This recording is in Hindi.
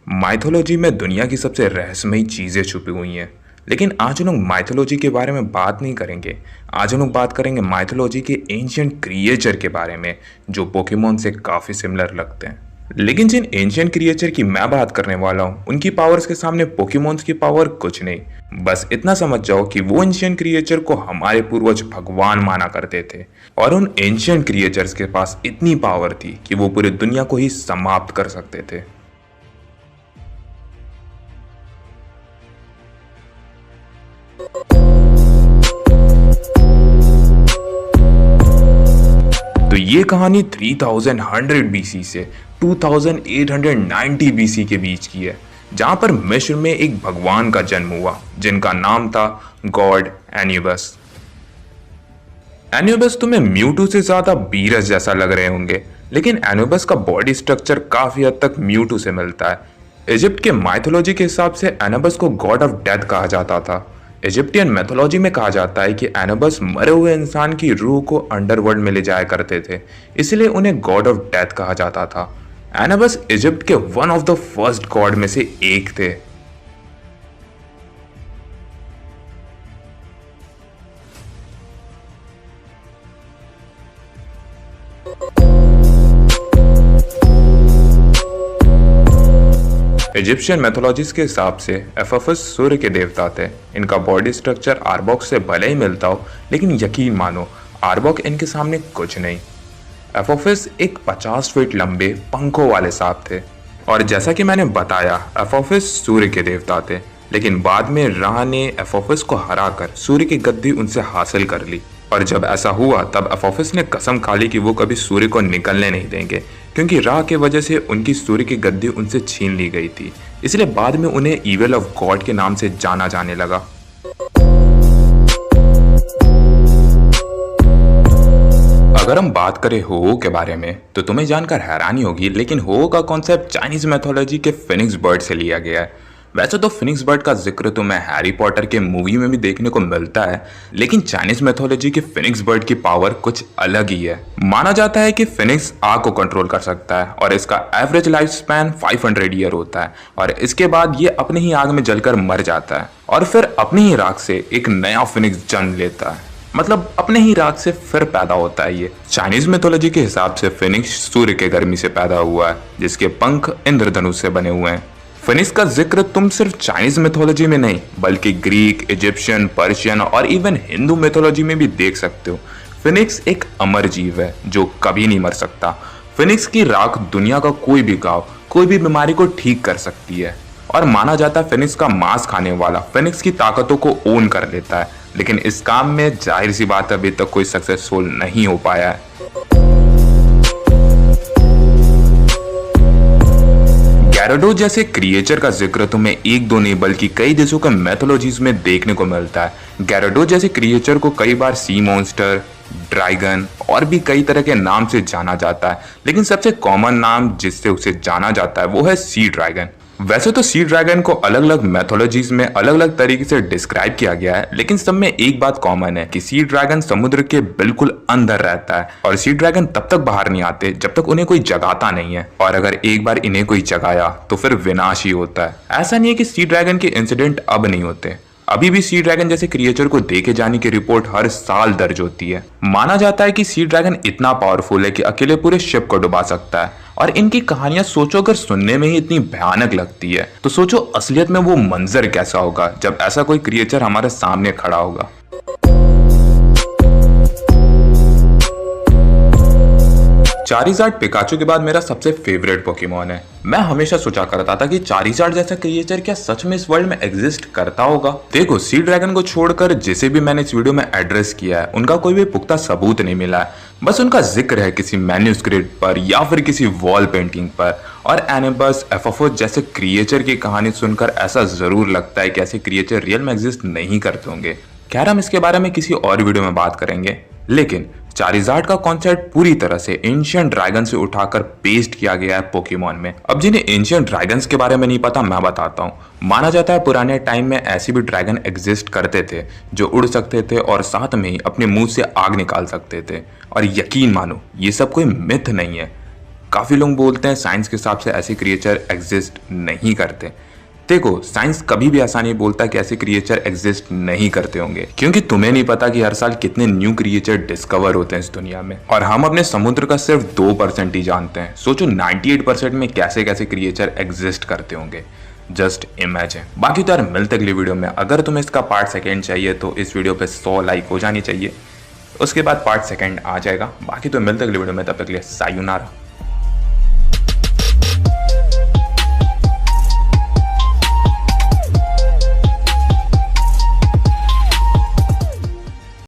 माइथोलॉजी में दुनिया की सबसे रहस्यमयी चीज़ें छुपी हुई हैं। लेकिन आज हम लोग माइथोलॉजी के बारे में बात नहीं करेंगे। आज हम लोग बात करेंगे माइथोलॉजी के एंशियंट क्रिएचर के बारे में, जो पोकेमॉन से काफ़ी सिमिलर लगते हैं। लेकिन जिन एंशियंट क्रिएचर की मैं बात करने वाला हूँ, उनकी पावर्स के सामने पोकेमॉन्स की पावर कुछ नहीं। बस इतना समझ जाओ कि वो एंशियंट क्रिएचर को हमारे पूर्वज भगवान माना करते थे, और उन एंशियंट क्रिएचर्स के पास इतनी पावर थी कि वो पूरी दुनिया को ही समाप्त कर सकते थे। तो ये कहानी 3100 बीसी से 2890 बीसी के बीच की है, जहां पर मिस्र में एक भगवान का जन्म हुआ जिनका नाम था गॉड एन्यूबस। एन्यूबस तुम्हें म्यूटू से ज्यादा बीरस जैसा लग रहे होंगे, लेकिन एन्यूबस का बॉडी स्ट्रक्चर काफी हद तक म्यूटू से मिलता है। इजिप्ट के माइथोलॉजी के हिसाब से एन्यूबस को गॉड ऑफ डेथ कहा जाता था। इजिप्टियन मैथोलॉजी में कहा जाता है कि एनुबस मरे हुए इंसान की रूह को अंडरवर्ल्ड में ले जाया करते थे, इसलिए उन्हें गॉड ऑफ डेथ कहा जाता था। एनुबस इजिप्ट के one of the first God में से एक थे। इजिप्शियन मैथोलॉजीज के हिसाब से एफोफस सूर्य के देवता थे। इनका बॉडी स्ट्रक्चर आर्बॉक से भले ही मिलता हो, लेकिन यकीन मानो आर्बॉक इनके सामने कुछ नहीं। एफोफस एक 50 फीट लंबे पंखों वाले सांप थे, और जैसा कि मैंने बताया एफोफस सूर्य के देवता थे, लेकिन बाद में रा ने एफोफस को हराकर सूर्य की गद्दी उनसे हासिल कर ली। और जब ऐसा हुआ तब एफोफस ने कसम खा ली कि वो कभी सूर्य को निकलने नहीं देंगे, क्योंकि रा के वजह से उनकी सूर्य की गद्दी उनसे छीन ली गई थी। इसलिए बाद में उन्हें ईविल ऑफ गॉड के नाम से जाना जाने लगा। अगर हम बात करें हो के बारे में तो तुम्हें जानकर हैरानी होगी, लेकिन हो का कॉन्सेप्ट चाइनीज मैथोलॉजी के फिनिक्स बर्ड से लिया गया है। वैसे तो फिनिक्स बर्ड का जिक्र तुम्हें हैरी पॉटर के मूवी में भी देखने को मिलता है, लेकिन चाइनीज मैथोलॉजी के फिनिक्स बर्ड की पावर कुछ अलग ही है। माना जाता है कि फिनिक्स आग को कंट्रोल कर सकता है, और इसका एवरेज लाइफ स्पैन 500 ईयर होता है, और इसके बाद ये अपनी ही आग में जलकर मर जाता है, और फिर अपनी ही राख से एक नया फिनिक्स जन्म लेता है। मतलब अपने ही राख से फिर पैदा होता है। ये चाइनीज मैथोलॉजी के हिसाब से फिनिक्स सूर्य के गर्मी से पैदा हुआ है, जिसके पंख इंद्रधनुष से बने हुए हैं। फिनिक्स का जिक्र तुम सिर्फ चाइनीज मैथोलॉजी में नहीं, बल्कि ग्रीक, इजिप्शियन, पर्शियन और इवन हिंदू मैथोलॉजी में भी देख सकते हो। फिनिक्स एक अमर जीव है जो कभी नहीं मर सकता। फिनिक्स की राख दुनिया का कोई भी घाव, कोई भी बीमारी को ठीक कर सकती है, और माना जाता है फिनिक्स का मांस खाने वाला फिनिक्स की ताकतों को ओन कर लेता है। लेकिन इस काम में जाहिर सी बात अभी तक कोई सक्सेसफुल नहीं हो पाया है। गैराडोस जैसे क्रिएचर का जिक्र तुम्हें एक दो नहीं बल्कि कई देशों के मैथोलॉजीज में देखने को मिलता है। गैराडोस जैसे क्रिएचर को कई बार सी मॉन्स्टर, ड्रैगन और भी कई तरह के नाम से जाना जाता है, लेकिन सबसे कॉमन नाम जिससे उसे जाना जाता है वो है सी ड्रैगन। वैसे तो सी ड्रैगन को अलग अलग मैथोलॉजीज में अलग अलग तरीके से डिस्क्राइब किया गया है, लेकिन सब में एक बात कॉमन है कि सी ड्रैगन समुद्र के बिल्कुल अंदर रहता है, और सी ड्रैगन तब तक बाहर नहीं आते जब तक उन्हें कोई जगाता नहीं है, और अगर एक बार इन्हें कोई जगाया तो फिर विनाश ही होता है। ऐसा नहीं है कि सी ड्रैगन के इंसिडेंट अब नहीं होते, अभी भी सी ड्रैगन जैसे क्रिएचर को देखे जाने की रिपोर्ट हर साल दर्ज होती है। माना जाता है कि सी ड्रैगन इतना पावरफुल है कि अकेले पूरे शिप को डुबा सकता है, और इनकी कहानियां सोचो अगर सुनने में ही इतनी भयानक लगती है, तो सोचो असलियत में वो मंजर कैसा होगा जब ऐसा कोई क्रिएचर हमारे सामने खड़ा होगा। चारिज़ार्ड पिकाचू के बाद मेरा सबसे फेवरेट पोकेमॉन है। मैं हमेशा सोचा करता था कि चारिज़ार्ड जैसा क्रिएचर क्या सच में इस वर्ल्ड में एग्जिस्ट करता होगा। देखो, सी ड्रैगन को छोड़कर जिसे भी मैंने इस वीडियो में एड्रेस किया है, उनका कोई भी पुख्ता सबूत नहीं मिला है। बस उनका जिक्र है किसी मैन्यूस्क्रिप्ट पर या फिर किसी वॉल पेंटिंग पर। और एनुबस, एफोफस जैसे क्रिएचर की कहानी सुनकर ऐसा जरूर लगता है कि ऐसे क्रिएचर रियल में एग्जिस्ट नहीं करते होंगे। खैर, हम इसके बारे में किसी और वीडियो में बात करेंगे, लेकिन चारिज़ार्ड का कॉन्सेप्ट पूरी तरह से एंशिएंट ड्रैगन से उठाकर पेस्ट किया गया है पोकेमॉन में। अब जिन्हें एंशिएंट ड्रैगन्स के बारे में नहीं पता, मैं बताता हूँ। माना जाता है पुराने टाइम में ऐसे भी ड्रैगन एग्जिस्ट करते थे जो उड़ सकते थे और साथ में ही अपने मुंह से आग निकाल सकते थे। और यकीन मानो, ये सब कोई मिथ नहीं है, काफ़ी लोग बोलते हैं साइंस के हिसाब से ऐसे क्रिएचर एग्जिस्ट नहीं करते। देखो, साइंस कभी भी ऐसा नहीं बोलता कि ऐसे क्रिएचर एग्जिस्ट नहीं करते होंगे, क्योंकि तुम्हें नहीं पता कि हर साल कितने न्यू क्रिएचर डिस्कवर होते हैं इस दुनिया में, और हम अपने समुद्र का सिर्फ 2% ही जानते हैं। सोचो 98% में कैसे कैसे क्रिएचर एग्जिस्ट करते होंगे, जस्ट इमेजिन। बाकी तो यार मिलते अगली वीडियो में। अगर तुम्हें इसका पार्ट सेकेंड चाहिए तो इस वीडियो पे 100 लाइक हो जानी चाहिए, उसके बाद पार्ट सेकेंड आ जाएगा। बाकी तो मिलते अगली वीडियो में, तब तक के लिए सायूनारा।